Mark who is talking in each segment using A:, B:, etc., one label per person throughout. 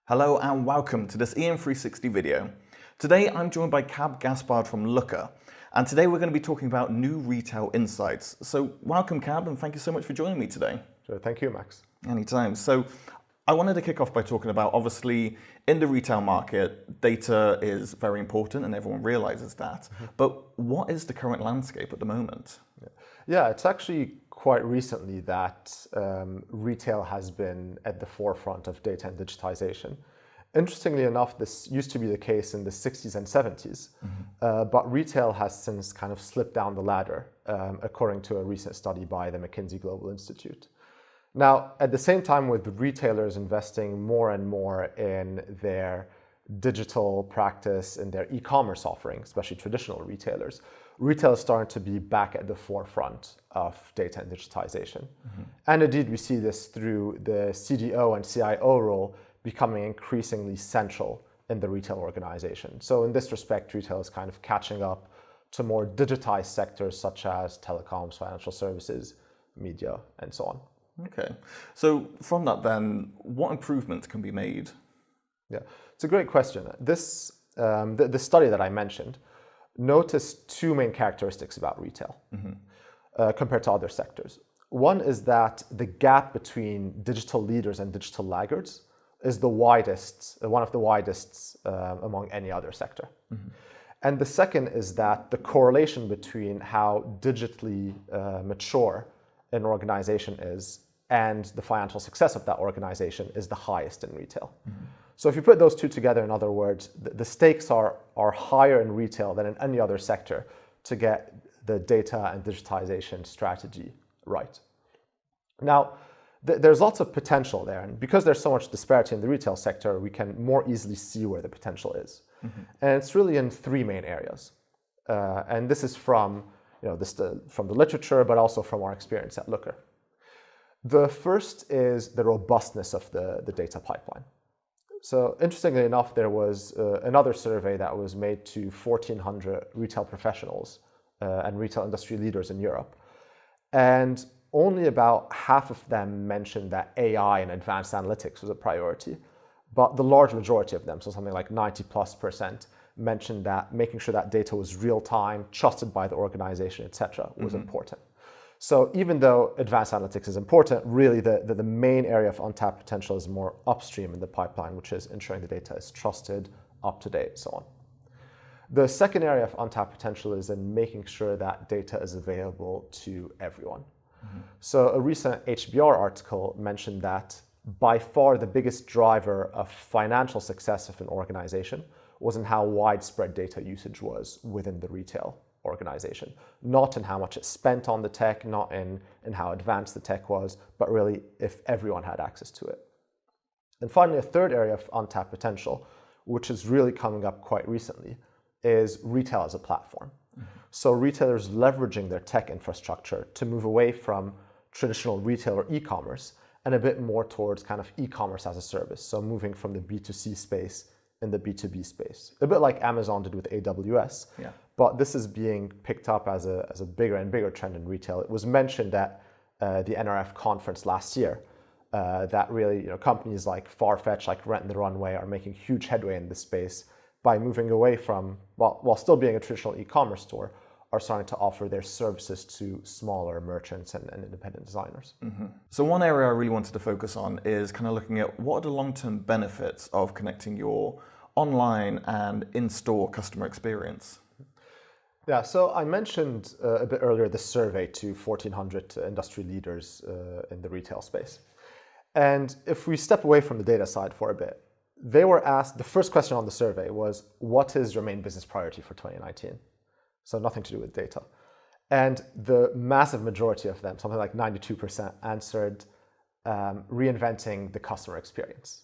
A: Hello and welcome to this EM360 video. Today I'm joined by Kabalan Gaspard from Looker, and today we're going to be talking about new retail insights. So welcome Kab, and thank you so much for joining me today.
B: Sure, thank you, Max.
A: Anytime. So I wanted to kick off by talking about, obviously, in the retail market, data is very important and everyone realizes that. But what is the current landscape at the moment?
B: Yeah, it's actually quite recently that retail has been at the forefront of data and digitization. Interestingly enough, this used to be the case in the 60s and 70s, but retail has since kind of slipped down the ladder, according to a recent study by the McKinsey Global Institute. Now, at the same time, with retailers investing more and more in their digital practice and their e-commerce offering, especially traditional retailers, retail is starting to be back at the forefront of data and digitization. And indeed, we see this through the CDO and CIO role becoming increasingly central in the retail organization. So in this respect, retail is kind of catching up to more digitized sectors such as telecoms, financial services, media, and so on.
A: Okay. So from that then, what improvements can be made?
B: Yeah, it's a great question. This the study that I mentioned noticed two main characteristics about retail compared to other sectors. One is that the gap between digital leaders and digital laggards is the widest, one of the widest among any other sector. And the second is that the correlation between how digitally mature an organization is and the financial success of that organization is the highest in retail. So if you put those two together, in other words, the stakes are higher in retail than in any other sector to get the data and digitization strategy right. Now, there's lots of potential there, and because there's so much disparity in the retail sector, we can more easily see where the potential is. And it's really in three main areas. And this is from, from the literature, but also from our experience at Looker. The first is the robustness of the data pipeline. So interestingly enough, there was another survey that was made to 1,400 retail professionals and retail industry leaders in Europe. And only about half of them mentioned that AI and advanced analytics was a priority. But the large majority of them, so something like 90+%, mentioned that making sure that data was real time, trusted by the organization, etc., was important. So even though advanced analytics is important, really the main area of untapped potential is more upstream in the pipeline, which is ensuring the data is trusted, up to date, so on. The second area of untapped potential is in making sure that data is available to everyone. So a recent HBR article mentioned that by far the biggest driver of financial success of an organization was in how widespread data usage was within the retail organization, not in how much it spent on the tech, not in how advanced the tech was, but really if everyone had access to it. And finally, a third area of untapped potential, which is really coming up quite recently, is retail as a platform. So retailers leveraging their tech infrastructure to move away from traditional retail or e-commerce and a bit more towards kind of e-commerce as a service. So moving from the B2C space in the B2B space, a bit like Amazon did with AWS.
A: Yeah.
B: But this is being picked up as a bigger and bigger trend in retail. It was mentioned at the NRF conference last year that really companies like Farfetch, like Rent the Runway, are making huge headway in this space by moving away from, while still being a traditional e-commerce store, are starting to offer their services to smaller merchants and independent designers.
A: So one area I really wanted to focus on is kind of looking at what are the long-term benefits of connecting your online and in-store customer experience.
B: Yeah, so I mentioned a bit earlier the survey to 1,400 industry leaders in the retail space. And if we step away from the data side for a bit, they were asked, the first question on the survey was, what is your main business priority for 2019? So nothing to do with data. And the massive majority of them, something like 92%, answered reinventing the customer experience.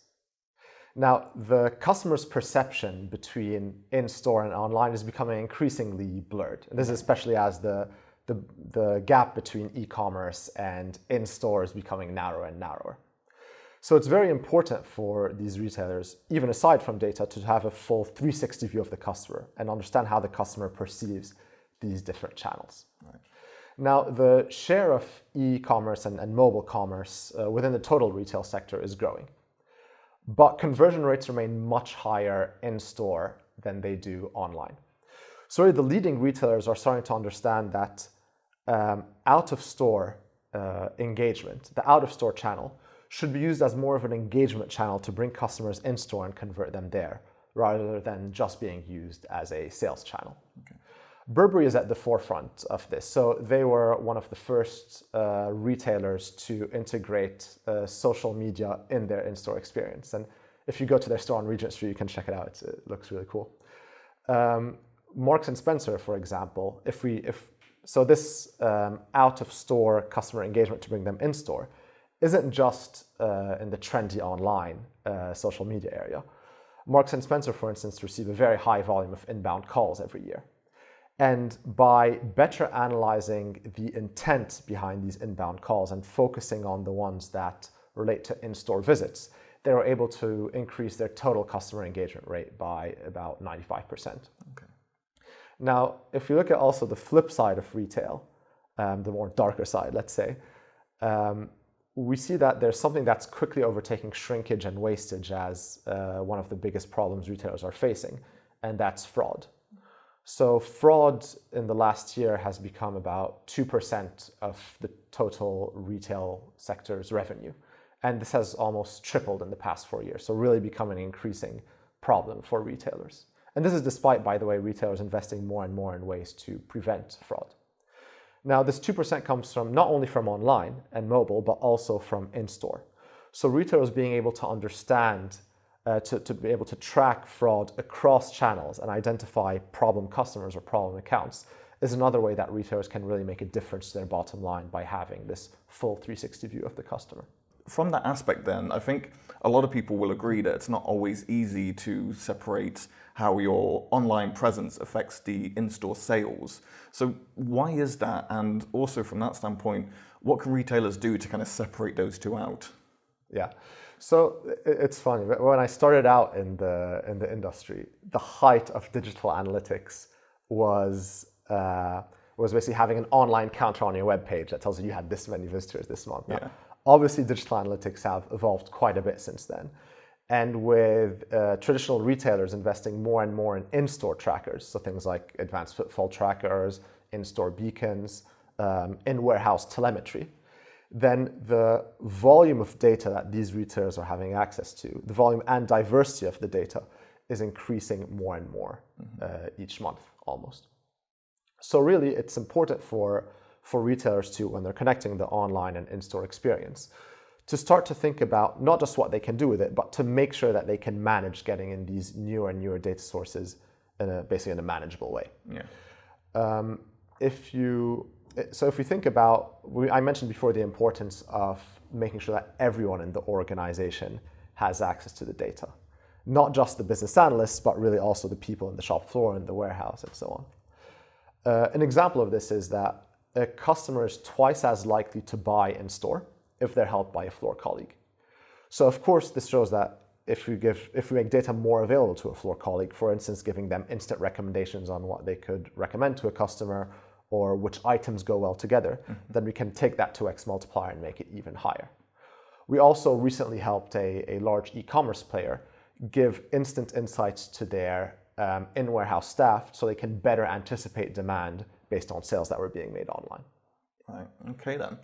B: Now, the customer's perception between in-store and online is becoming increasingly blurred. And this is especially as the gap between e-commerce and in-store is becoming narrower and narrower. So it's very important for these retailers, even aside from data, to have a full 360 view of the customer and understand how the customer perceives these different channels. Right. Now, the share of e-commerce and mobile commerce within the total retail sector is growing. but conversion rates remain much higher in-store than they do online. So the leading retailers are starting to understand that out-of-store engagement, the out-of-store channel, should be used as more of an engagement channel to bring customers in-store and convert them there, rather than just being used as a sales channel. Okay. Burberry is at the forefront of this. So they were one of the first retailers to integrate social media in their in-store experience. And if you go to their store on Regent Street, you can check it out. It looks really cool. Marks and Spencer, for example, so this out-of-store customer engagement to bring them in-store isn't just in the trendy online social media area. Marks and Spencer, for instance, receive a very high volume of inbound calls every year. And by better analyzing the intent behind these inbound calls and focusing on the ones that relate to in-store visits, they were able to increase their total customer engagement rate by about 95%. Okay. Now, if you look at also the flip side of retail, the more darker side, let's say, we see that there's something that's quickly overtaking shrinkage and wastage as one of the biggest problems retailers are facing, and that's fraud. So fraud in the last year has become about 2% of the total retail sector's revenue. And this has almost tripled in the past 4 years. So really becoming an increasing problem for retailers. And this is despite, by the way, retailers investing more and more in ways to prevent fraud. Now, this 2% comes from not only from online and mobile, but also from in-store. So retailers being able to understand to be able to track fraud across channels and identify problem customers or problem accounts is another way that retailers can really make a difference to their bottom line by having this full 360 view of the customer.
A: From that aspect then, I think a lot of people will agree that it's not always easy to separate how your online presence affects the in-store sales. So why is that? And also from that standpoint, what can retailers do to kind of separate those two out?
B: Yeah. So it's funny, but when I started out in the industry, the height of digital analytics was basically having an online counter on your web page that tells you had this many visitors this month. Now, obviously, digital analytics have evolved quite a bit since then. And with traditional retailers investing more and more in in-store trackers, so things like advanced footfall trackers, in-store beacons, in-warehouse telemetry, then the volume of data that these retailers are having access to, the volume and diversity of the data is increasing more and more each month almost. So really it's important for retailers to, when they're connecting the online and in-store experience, to start to think about not just what they can do with it, but to make sure that they can manage getting in these newer and newer data sources basically in a manageable way. Yeah. So if we think about, I mentioned before the importance of making sure that everyone in the organization has access to the data. Not just the business analysts, but really also the people in the shop floor and the warehouse and so on. An example of this is that a customer is twice as likely to buy in store if they're helped by a floor colleague. So of course, this shows that if we make data more available to a floor colleague, for instance, giving them instant recommendations on what they could recommend to a customer or which items go well together, then we can take that 2x multiplier and make it even higher. We also recently helped a large e-commerce player give instant insights to their in-warehouse staff so they can better anticipate demand based on sales that were being made online.
A: Right, okay then.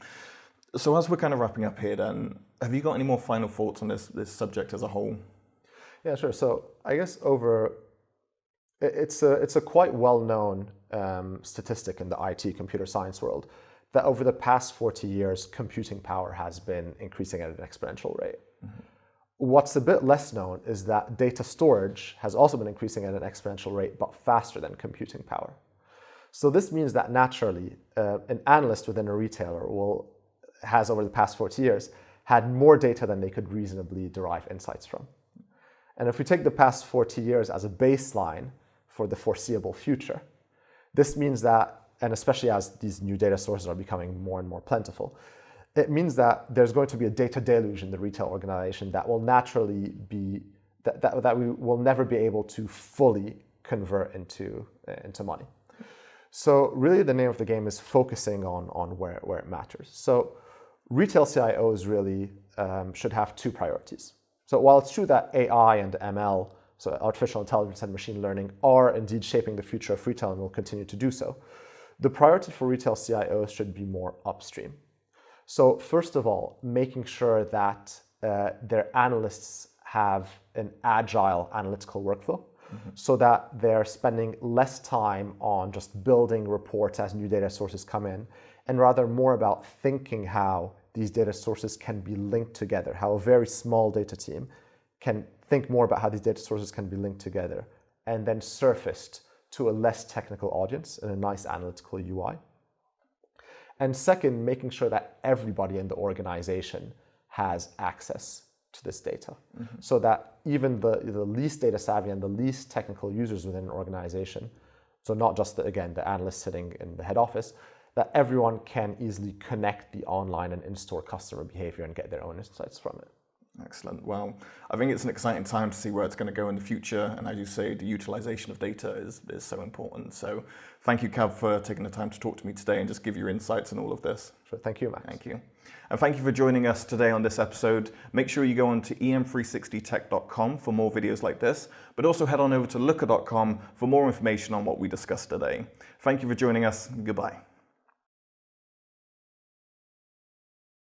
A: So as we're kind of wrapping up here then, have you got any more final thoughts on this subject as a whole?
B: Yeah, sure. So I guess it's a quite well-known statistic in the IT computer science world that over the past 40 years, computing power has been increasing at an exponential rate. What's a bit less known is that data storage has also been increasing at an exponential rate, but faster than computing power. So this means that naturally, an analyst within a retailer has over the past 40 years had more data than they could reasonably derive insights from. And if we take the past 40 years as a baseline for the foreseeable future, this means that, and especially as these new data sources are becoming more and more plentiful, it means that there's going to be a data deluge in the retail organization that will naturally be, that we will never be able to fully convert into money. So really the name of the game is focusing on where it matters. So retail CIOs really should have two priorities. So while it's true that AI and ML, so artificial intelligence and machine learning, are indeed shaping the future of retail and will continue to do so, the priority for retail CIOs should be more upstream. So first of all, making sure that their analysts have an agile analytical workflow, so that they're spending less time on just building reports as new data sources come in, and rather more about thinking how these data sources can be linked together, how a very small data team can think more about how these data sources can be linked together and then surfaced to a less technical audience in a nice analytical UI. And second, making sure that everybody in the organization has access to this data, so that even the least data savvy and the least technical users within an organization, so not just, the analyst sitting in the head office, that everyone can easily connect the online and in-store customer behavior and get their own insights from it.
A: Excellent. Well, I think it's an exciting time to see where it's going to go in the future. And as you say, the utilization of data is so important. So thank you, Kav, for taking the time to talk to me today and just give your insights on all of this.
B: Sure. Thank you, Max.
A: Thank you. And thank you for joining us today on this episode. Make sure you go on to EM360tech.com for more videos like this, but also head on over to looker.com for more information on what we discussed today. Thank you for joining us. Goodbye.